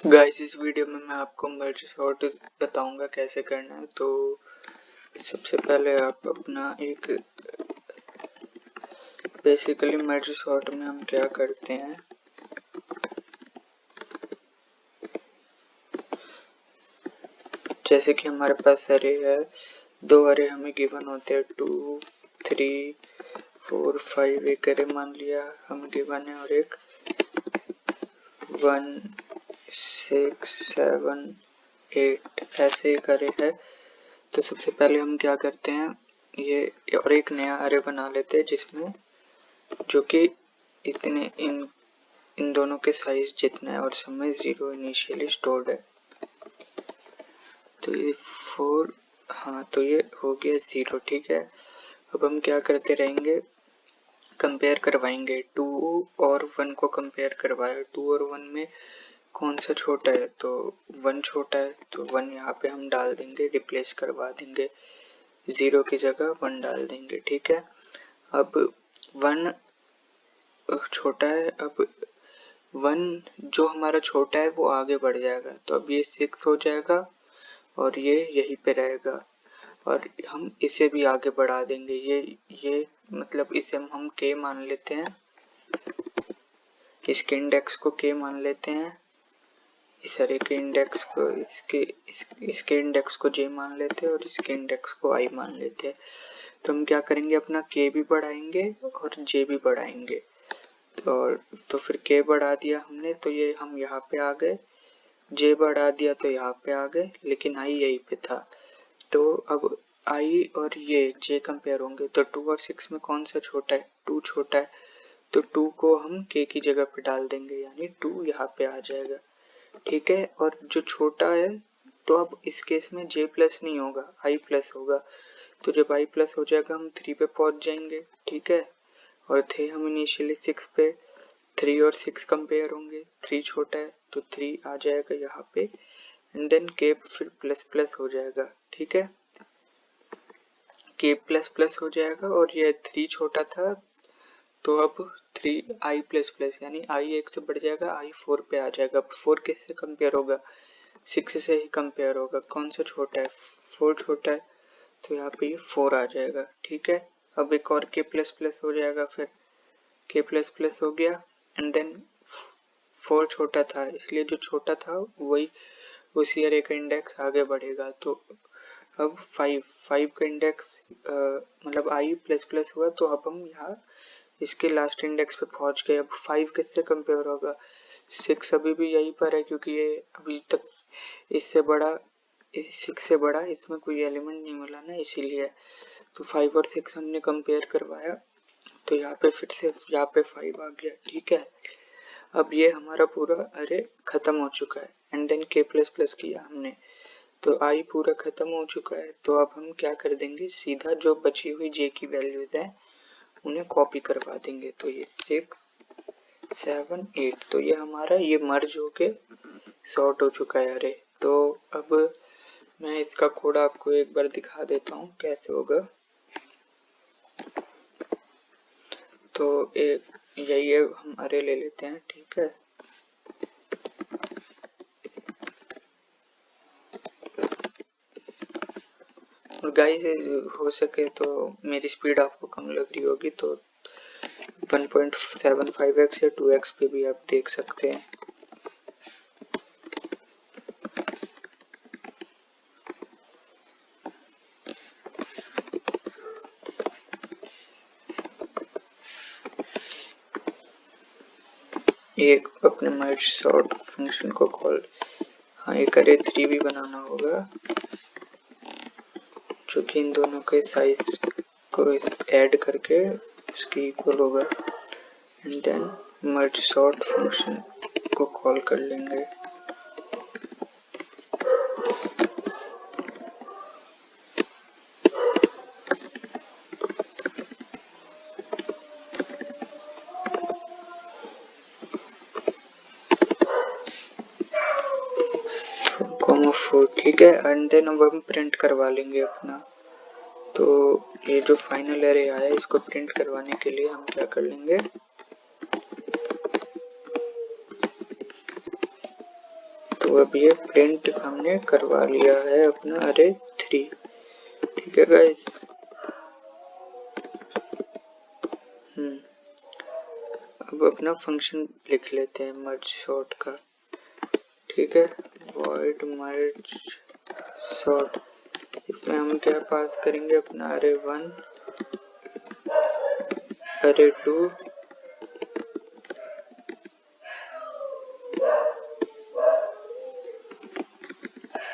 Guys, इस video में मैं आपको मर्ज सॉर्ट बताऊंगा कैसे करना है। तो सबसे पहले आप अपना एक बेसिकली मर्ज सॉर्ट में हम क्या करते हैं, जैसे कि हमारे पास अरे है, दो अरे हमें गिवन होते हैं 2, 3, 4, 5 एक अरे मान लिया हम गिवन है और एक 1, 6, 7, 8 ऐसे एक अरे है। तो सबसे पहले हम क्या करते हैं, ये और एक नया अरे बना लेते हैं जिसमें जो कि इतने इन दोनों के साइज जितना है और सब में 0 इनिशियली स्टोर्ड है। तो ये 4, हाँ तो ये हो गया 0। ठीक है, अब हम क्या करते रहेंगे, कंपेयर करवाएंगे 2 और 1 को कंपेयर करवाया। 2 और 1 में कौन सा छोटा है, तो 1 छोटा है, तो 1 यहाँ पे हम डाल देंगे, रिप्लेस करवा देंगे, 0 की जगह 1 डाल देंगे। ठीक है, अब 1 छोटा है, अब 1 जो हमारा छोटा है वो आगे बढ़ जाएगा, तो अब ये 6 हो जाएगा और ये यहीं पे रहेगा और हम इसे भी आगे बढ़ा देंगे। ये मतलब इसे हम k मान लेते हैं, इसके इंडेक्स को k मान लेते हैं, इस अरे के इंडेक्स को इसके इंडेक्स को j मान लेते हैं और इसके इंडेक्स को i मान लेते हैं। तो हम क्या करेंगे, अपना k भी बढ़ाएंगे और j भी बढ़ाएंगे। तो फिर k बढ़ा दिया हमने तो ये हम यहाँ पे आ गए, j बढ़ा दिया तो यहाँ पे आ गए, लेकिन i यहीं पे था। तो अब i और ये j कंपेयर होंगे, तो 2 और 6 में कौन सा छोटा है, 2 छोटा है, तो 2 को हम k की जगह पे डाल देंगे, यानी 2 यहाँ पे आ जाएगा। ठीक है, और जो छोटा है तो अब इस केस में j प्लस नहीं होगा, i प्लस होगा। तो जब i प्लस हो जाएगा हम 3 पे पहुंच जाएंगे। ठीक है, और थे हम इनिशियली 6 पे, 3 और 6 कंपेयर होंगे, 3 छोटा है तो 3 आ जाएगा यहाँ पे, एंड देन k फिर प्लस प्लस हो जाएगा। ठीक है, k प्लस प्लस हो जाएगा और ये 3 छोटा था तो अब 3 i प्लस प्लस, यानी i 1 से बढ़ जाएगा, i 4 पे आ जाएगा। अब 4 किससे कंपेयर होगा, 6 से ही कंपेयर होगा। कौन सा छोटा है, 4 छोटा है, तो यहाँ पे ये 4 आ जाएगा। ठीक है, अब एक और k प्लस प्लस हो जाएगा, फिर k प्लस प्लस हो गया एंड देन 4 छोटा था, इसलिए जो छोटा था वही उसी अरे का इंडेक्स आगे बढ़ेगा। तो अब 5 का इंडेक्स मतलब i प्लस प्लस हुआ, तो अब हम यहाँ इसके लास्ट इंडेक्स पे पहुंच गए। अब 5 किससे कंपेयर होगा, 6 अभी भी यहीं पर है क्योंकि ये अभी तक इससे बड़ा, 6 से बड़ा इसमें कोई एलिमेंट नहीं मिला ना, इसीलिए। तो 5 और 6 हमने कंपेयर करवाया तो यहाँ पे फिर से यहाँ पे 5 आ गया। ठीक है, अब ये हमारा पूरा अरे खत्म हो चुका है and then k plus plus किया हमने, तो i पूरा खत्म हो चुका है। तो अब हम क्या कर देंगे, सीधा जो बची हुई j की वैल्यूज है उन्हें कॉपी करवा देंगे। तो ये 6, 7, 8, तो ये हमारा ये मर्ज होके सॉर्ट हो चुका है अरे। तो अब मैं इसका कोड आपको एक बार दिखा देता हूँ कैसे होगा। तो एक यही है, हम अरे ले लेते हैं। ठीक है, और गाइस हो सके तो मेरी स्पीड आपको कम लग रही होगी तो 1.75x या 2x पे भी आप देख सकते हैं। एक अपने मर्ज सॉर्ट फंक्शन को कॉल, हाँ एक अरे 3 भी बनाना होगा जो कि इन दोनों के साइज को ऐड करके उसकी इक्वल होगा, and then merge sort function को कॉल कर लेंगे। ठीक है, एंड देन अब हम प्रिंट करवा लेंगे अपना। तो ये जो फाइनल एरे आया इसको प्रिंट करवाने के लिए हम क्या कर लेंगे, तो अब ये प्रिंट हमने करवा लिया है अपना अरे 3। ठीक है गाइस। अब अपना फंक्शन लिख लेते हैं मर्ज सॉर्ट का। ठीक है, void merge sort। इसमें हम क्या पास करेंगे, अपना अरे 1, अरे 2,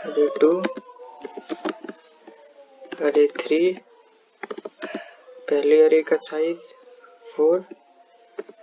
अरे 2, अरे 3, पहले अरे का साइज 4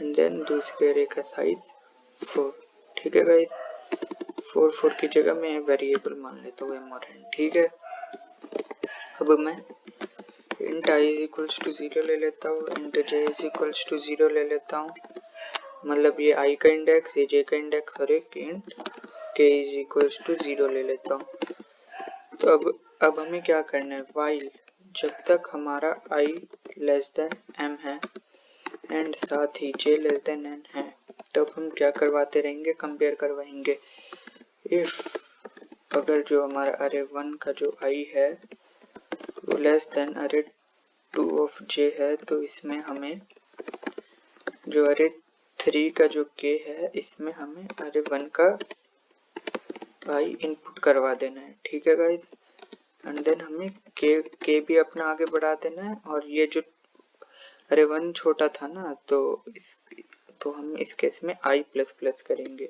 एंड देन दूसरे अरे का साइज 4। ठीक है गाइस, 4 की जगह मैं वेरिएबल मान लेता हूँ एमोरेंट। ठीक है, अब मैं int i is equals to 0 ले लेता हूँ, int j is equals to 0 ले लेता हूँ, मतलब ये i का इंडेक्स, ये j का इंडेक्स और एक int k is equals to 0 ले लेता हूँ। तो अब हमें क्या करना है, while जब तक हमारा i लेस देन m है एंड साथ ही j लेस देन n है, तब हम क्या करवाते रहेंगे, कंपेयर करवाएंगे। इफ अगर जो हमारा अरे 1 का जो i है वो लेस देन अरे 2 ऑफ j है, तो इसमें हमें जो अरे 3 का जो k है इसमें हमें अरे 1 का i इनपुट करवा देना है। ठीक है गाइस, एंड देन हमें k भी अपना आगे बढ़ा देना है, और ये जो अरे 1 छोटा था ना, तो हम इस केस में i प्लस प्लस करेंगे।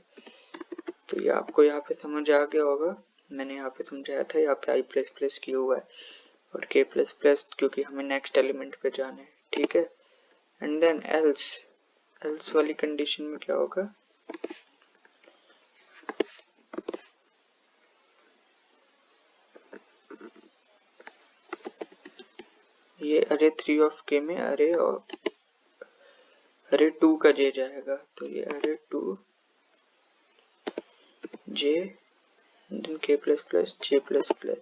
तो ये आपको यहाँ पे समझ आ गया होगा, मैंने यहाँ पे समझाया था, यहाँ पे i प्लस प्लस किया हुआ है और k प्लस प्लस क्योंकि हमें नेक्स्ट एलिमेंट पे जाना है। ठीक है, एंड देन एल्स वाली कंडीशन में क्या होगा, ये अरे 3 ऑफ k में अरे 2 का j जाएगा, तो ये array 2 j then k plus plus j plus plus.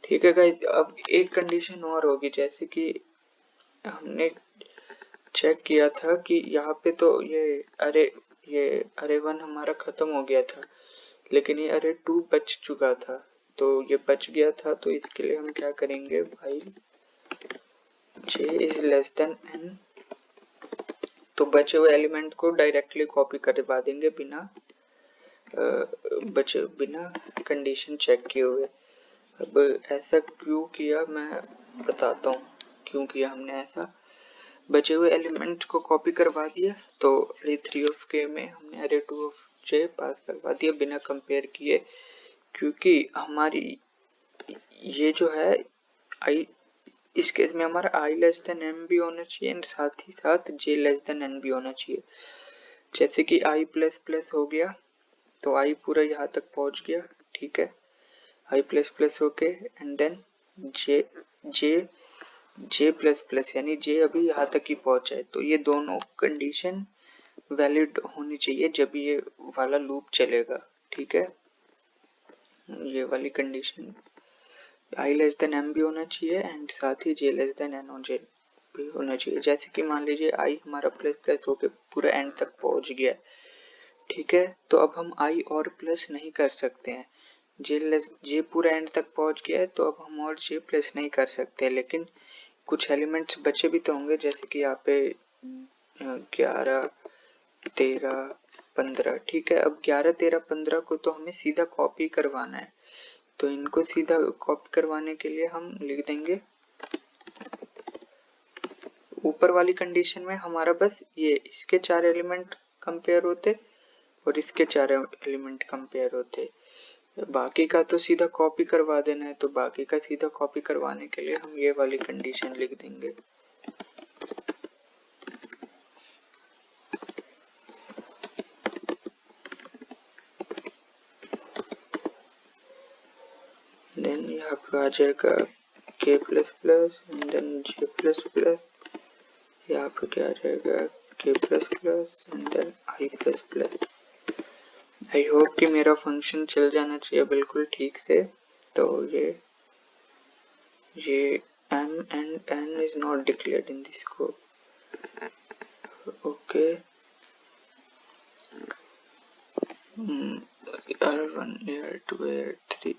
ठीक है गाइस, अब एक कंडीशन और होगी, जैसे कि हमने चेक किया था कि यहाँ पे तो ये अरे 1 हमारा खत्म हो गया था, लेकिन ये अरे 2 बच चुका था, तो ये बच गया था, तो इसके लिए हम क्या करेंगे, भाई j is less than n, तो बचे हुए एलिमेंट को डायरेक्टली कॉपी करवा देंगे बिना कंडीशन चेक किए हुए। अब ऐसा क्यों किया मैं बताता हूँ, क्यों किया हमने ऐसा। बचे हुए एलिमेंट को कॉपी करवा दिया, तो अरे 3 ऑफ k में हमने अरे 2 ऑफ j पास करवा दिया बिना कंपेयर किए, क्योंकि हमारी ये जो है i, इस केस में हमारा i लेस देन m भी होना चाहिए एंड साथ ही साथ j लेस देन n भी होना चाहिए। जैसे कि i प्लस प्लस हो गया, तो i पूरा यहाँ तक पहुंच गया। ठीक है, i प्लस प्लस होके and then j plus plus, यानी j अभी यहाँ तक ही पहुंचा है, तो ये दोनों कंडीशन वैलिड होनी चाहिए जब ये वाला लूप चलेगा। ठीक है, ये वाली condition i less than m भी होना चाहिए एंड साथ ही j लेस देन n भी होना चाहिए। जैसे कि मान लीजिए i हमारा प्लस प्लस होके पूरा एंड तक पहुंच गया। ठीक है, तो अब हम i और प्लस नहीं कर सकते हैं, j पूरा एंड तक पहुंच गया है, तो अब हम और j प्लस नहीं कर सकते, लेकिन कुछ एलिमेंट्स बचे भी तो होंगे, जैसे कि यहाँ पे 11, 13, 15। ठीक है, अब 11, 13, 15 को तो हमें सीधा कॉपी करवाना है, तो इनको सीधा कॉपी करवाने के लिए हम लिख देंगे, ऊपर वाली कंडीशन में हमारा बस ये इसके 4 एलिमेंट कंपेयर होते और इसके 4 एलिमेंट कंपेयर होते, बाकी का तो सीधा कॉपी करवा देना है, तो बाकी का सीधा कॉपी करवाने के लिए हम ये वाली कंडीशन लिख देंगे। देन यहाँ पे आ जाएगा k plus plus and then j plus plus, यहाँ पे क्या आ जाएगा k plus plus and then i plus plus. I hope कि मेरा फंक्शन चल जाना चाहिए बिल्कुल ठीक से। तो ये m and n is not declared in this code. Okay, R1 R2 R3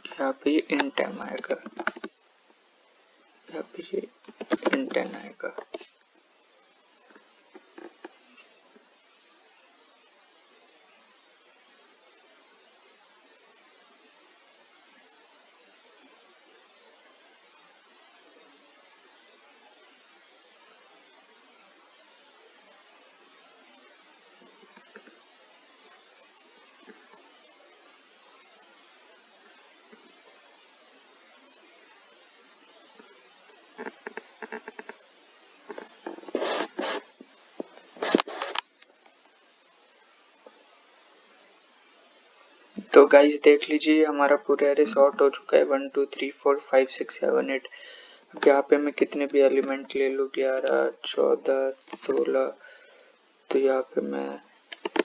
यहाँ पे ये int आएगा, यहाँ पे ये int आएगा। तो गाइस देख लीजिए हमारा पूरा एरे सॉर्ट हो चुका है 1 2 3 4 5 6 7 8। अब यहाँ पे मैं कितने भी एलिमेंट ले लूँ 11 14 16, तो यहाँ पे मैं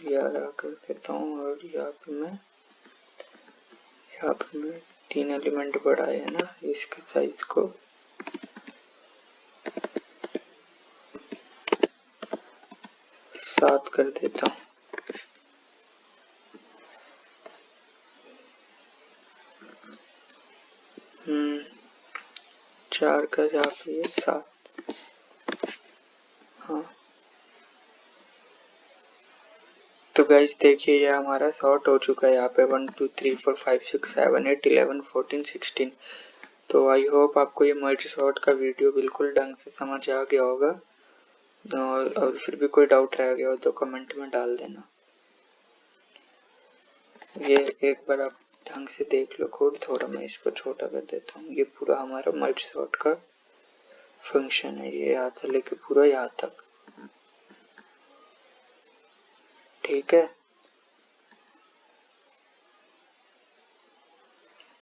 11 कर देता हूँ और यहाँ पे मैं 3 एलिमेंट बढ़ाए है ना, इसके साइज को 7 कर देता हूँ। 4 का यहाँ पे ये 7। हाँ तो गाइस देखिए ये हमारा सॉर्ट हो चुका है यहाँ पे 1 2 3 4 5 6 7 8 11 14 16। तो आई होप आपको ये मर्ज सॉर्ट का वीडियो बिल्कुल ढंग से समझ आ गया होगा, और फिर भी कोई डाउट रह गया हो तो कमेंट में डाल देना। ये एक बार आप ढंग से देख लो कोड, थोड़ा मैं इसको छोटा कर देता हूँ। ये पूरा हमारा मर्ज सॉर्ट का फंक्शन है, ये यहाँ से लेके पूरा यहाँ तक, ठीक है।